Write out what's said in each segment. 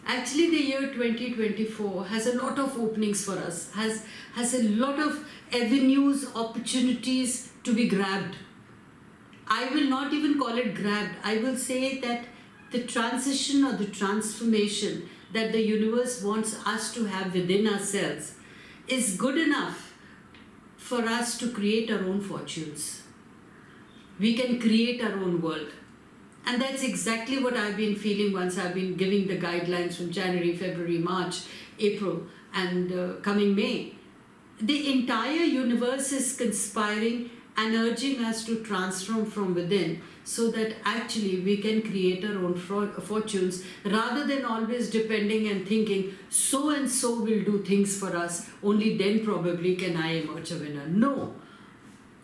Actually, the year 2024 has a lot of openings for us, has a lot of avenues, opportunities to be grabbed. I will not even call it grabbed. I will say that the transition or the transformation that the universe wants us to have within ourselves is good enough for us to create our own fortunes. We can create our own world. And that's exactly what I've been feeling once I've been giving the guidelines from January, February, March, April, and coming May. The entire universe is conspiring and urging us to transform from within so that actually we can create our own fortunes rather than always depending and thinking so and so will do things for us, only then probably can I emerge a winner. No.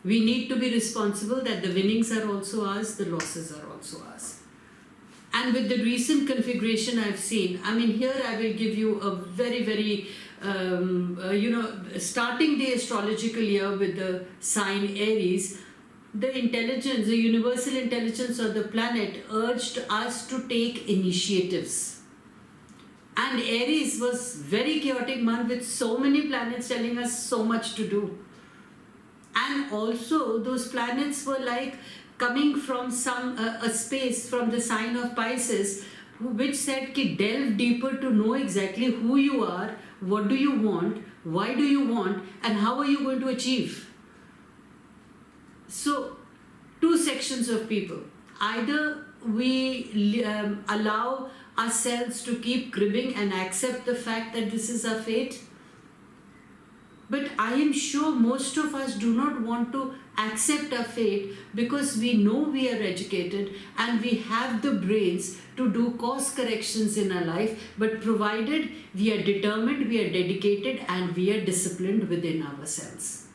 We need to be responsible that the winnings are also ours, the losses are also ours. And with the recent configuration I've seen, I mean, here I will give you a very, very, starting the astrological year with the sign Aries, the intelligence, the universal intelligence of the planet urged us to take initiatives. And Aries was very chaotic month with so many planets telling us so much to do. And also those planets were like coming from a space from the sign of Pisces, which said ki delve deeper to know exactly who you are, what do you want, why do you want, and how are you going to achieve. So two sections of people. Either we allow ourselves to keep cribbing and accept the fact that this is our fate. But I am sure most of us do not want to accept our fate because we know we are educated and we have the brains to do course corrections in our life, but provided we are determined, we are dedicated, and we are disciplined within ourselves.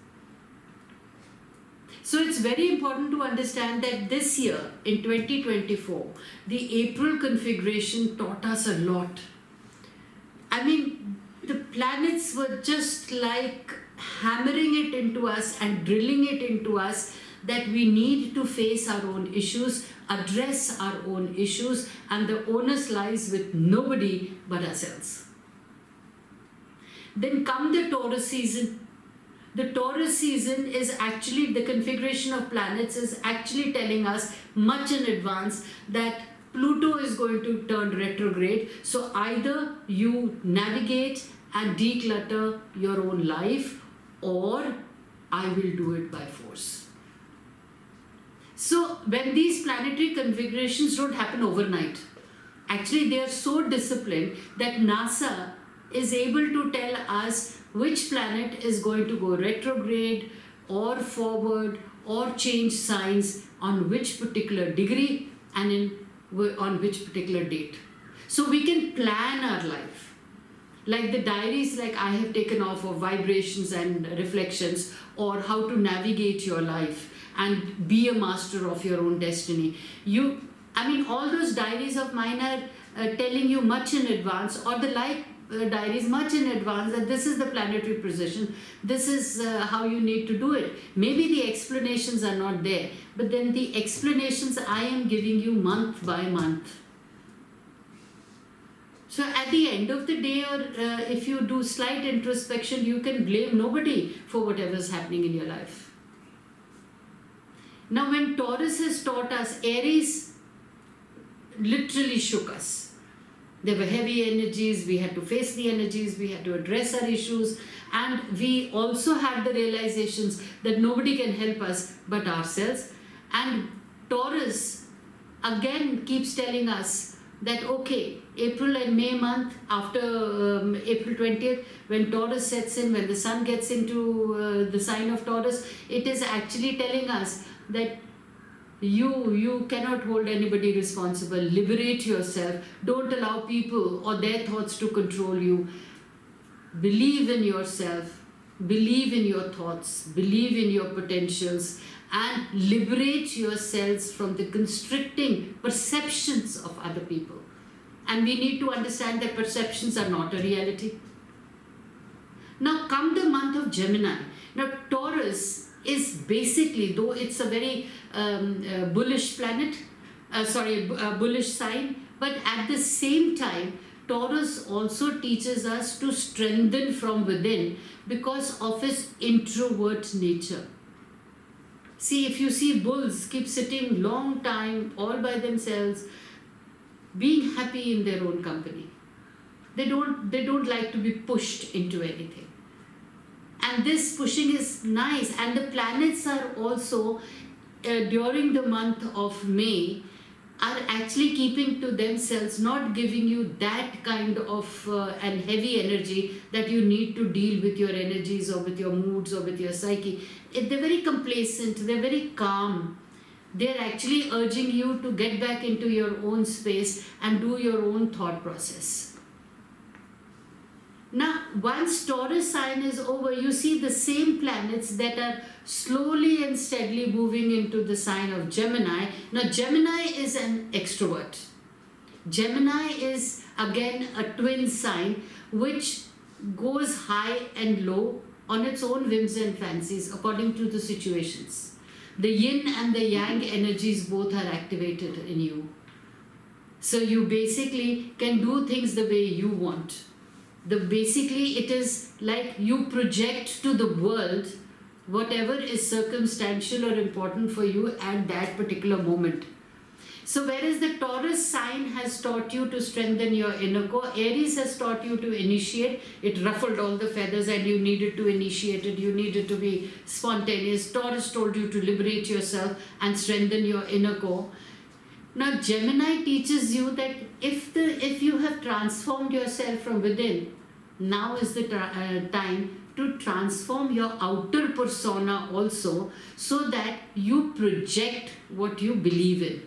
So it's very important to understand that this year, in 2024, the April configuration taught us a lot. I mean, the planets were just like hammering it into us and drilling it into us that we need to face our own issues, address our own issues, and the onus lies with nobody but ourselves. Then come the Taurus season. The Taurus season is actually, the configuration of planets is actually telling us much in advance that Pluto is going to turn retrograde. So either you navigate and declutter your own life, or I will do it by force. So when these planetary configurations don't happen overnight, actually they are so disciplined that NASA is able to tell us which planet is going to go retrograde or forward or change signs on which particular degree and on which particular date. So we can plan our life. Like the diaries like I have taken off of vibrations and reflections, or how to navigate your life and be a master of your own destiny. All those diaries of mine are telling you much in advance, or the light diaries much in advance, that this is the planetary position, this is how you need to do it. Maybe the explanations are not there, but then the explanations I am giving you month by month. So at the end of the day, or if you do slight introspection, you can blame nobody for whatever is happening in your life. Now when Taurus has taught us, Aries literally shook us. There were heavy energies, we had to face the energies, we had to address our issues, and we also had the realizations that nobody can help us but ourselves. And Taurus again keeps telling us that okay, April and May month, after April 20th, when Taurus sets in, when the sun gets into the sign of Taurus, it is actually telling us that you cannot hold anybody responsible. Liberate yourself. Don't allow people or their thoughts to control you. Believe in yourself. Believe in your thoughts. Believe in your potentials. And liberate yourselves from the constricting perceptions of other people. And we need to understand that perceptions are not a reality. Now come the month of Gemini. Now Taurus is basically, though it's a very bullish planet, bullish sign, but at the same time, Taurus also teaches us to strengthen from within because of his introvert nature. See, if you see bulls keep sitting long time all by themselves, being happy in their own company. They don't like to be pushed into anything. And this pushing is nice. And the planets are also during the month of May are actually keeping to themselves, not giving you that kind of and heavy energy that you need to deal with your energies or with your moods or with your psyche. They're very complacent, they're very calm. They're actually urging you to get back into your own space and do your own thought process. Now, once Taurus sign is over, you see the same planets that are slowly and steadily moving into the sign of Gemini. Now, Gemini is an extrovert. Gemini is again a twin sign which goes high and low on its own whims and fancies according to the situations. The yin and the yang energies both are activated in you. So you basically can do things the way you want. Basically, it is like you project to the world whatever is circumstantial or important for you at that particular moment. So whereas the Taurus sign has taught you to strengthen your inner core, Aries has taught you to initiate. It ruffled all the feathers and you needed to initiate it. You needed to be spontaneous. Taurus told you to liberate yourself and strengthen your inner core. Now Gemini teaches you that if you have transformed yourself from within, now is the time to transform your outer persona also, so that you project what you believe in.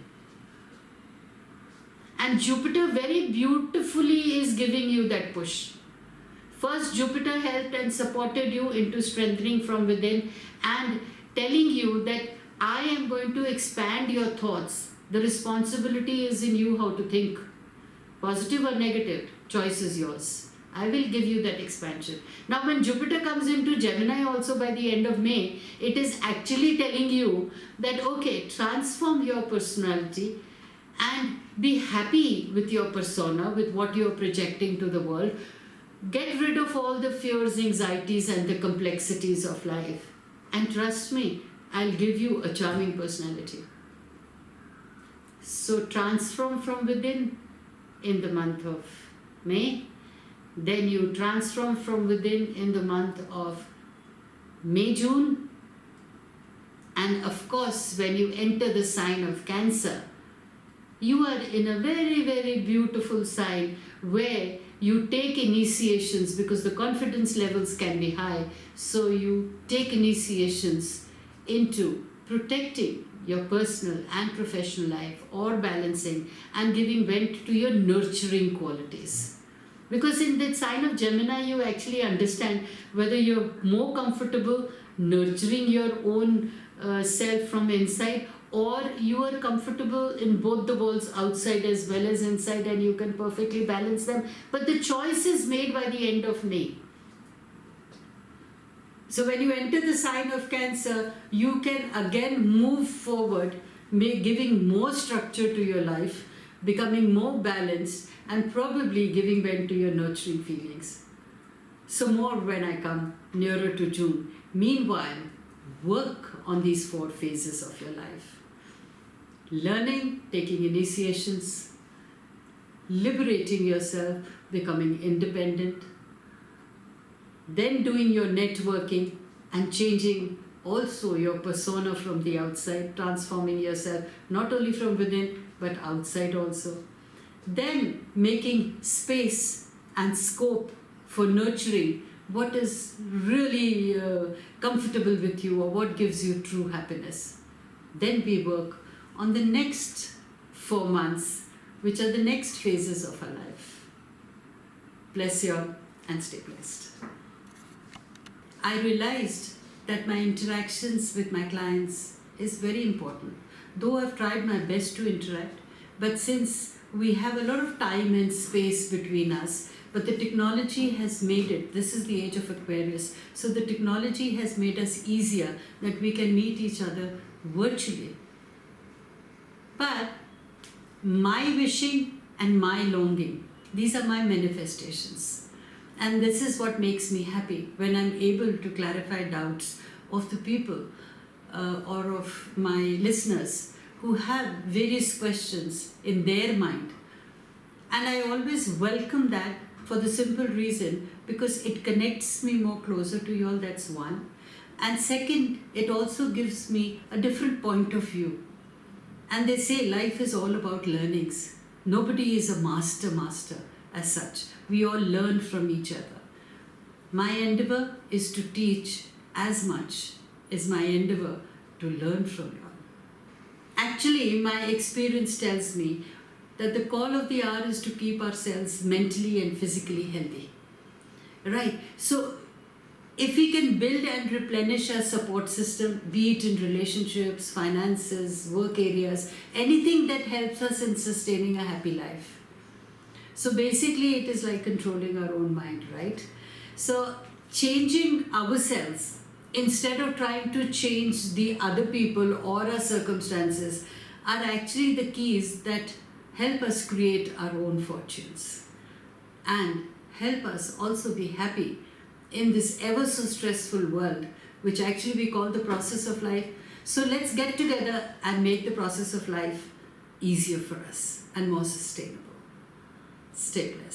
And Jupiter very beautifully is giving you that push. First, Jupiter helped and supported you into strengthening from within and telling you that I am going to expand your thoughts. The responsibility is in you how to think. Positive or negative, choice is yours. I will give you that expansion. Now when Jupiter comes into Gemini also by the end of May, it is actually telling you that okay, transform your personality and be happy with your persona, with what you are projecting to the world. Get rid of all the fears, anxieties and the complexities of life. And trust me, I'll give you a charming personality. So transform from within in the month of May. Then you transform from within in the month of May, June. And of course, when you enter the sign of Cancer, you are in a very, very beautiful sign where you take initiations because the confidence levels can be high. So you take initiations into protecting your personal and professional life or balancing and giving vent to your nurturing qualities. Because in the sign of Gemini, you actually understand whether you're more comfortable nurturing your own self from inside, or you are comfortable in both the worlds, outside as well as inside, and you can perfectly balance them. But the choice is made by the end of May. So when you enter the sign of Cancer, you can again move forward, giving more structure to your life, becoming more balanced, and probably giving vent to your nurturing feelings. So more when I come nearer to June. Meanwhile, work on these 4 phases of your life. Learning, taking initiations, liberating yourself, becoming independent, then doing your networking and changing also your persona from the outside, transforming yourself not only from within but outside also. Then making space and scope for nurturing what is really comfortable with you or what gives you true happiness. Then we work on the next 4 months, which are the next phases of our life. Bless you all and stay blessed. I realized that my interactions with my clients is very important. Though I've tried my best to interact, but since we have a lot of time and space between us, but the technology has made it, this is the age of Aquarius, so the technology has made us easier that we can meet each other virtually. But my wishing and my longing These are my manifestations. And this is what makes me happy, when I'm able to clarify doubts of the people or of my listeners who have various questions in their mind. And I always welcome that for the simple reason, because it connects me more closer to you all, that's one. And second, it also gives me a different point of view. And they say life is all about learnings. Nobody is a master as such. We all learn from each other. My endeavor is to teach as much as my endeavor to learn from you all. Actually, my experience tells me that the call of the hour is to keep ourselves mentally and physically healthy. Right? So, if we can build and replenish our support system, be it in relationships, finances, work areas, anything that helps us in sustaining a happy life. So basically it is like controlling our own mind, right? So changing ourselves instead of trying to change the other people or our circumstances are actually the keys that help us create our own fortunes and help us also be happy in this ever so stressful world, which actually we call the process of life. So let's get together and make the process of life easier for us and more sustainable. Stay blessed.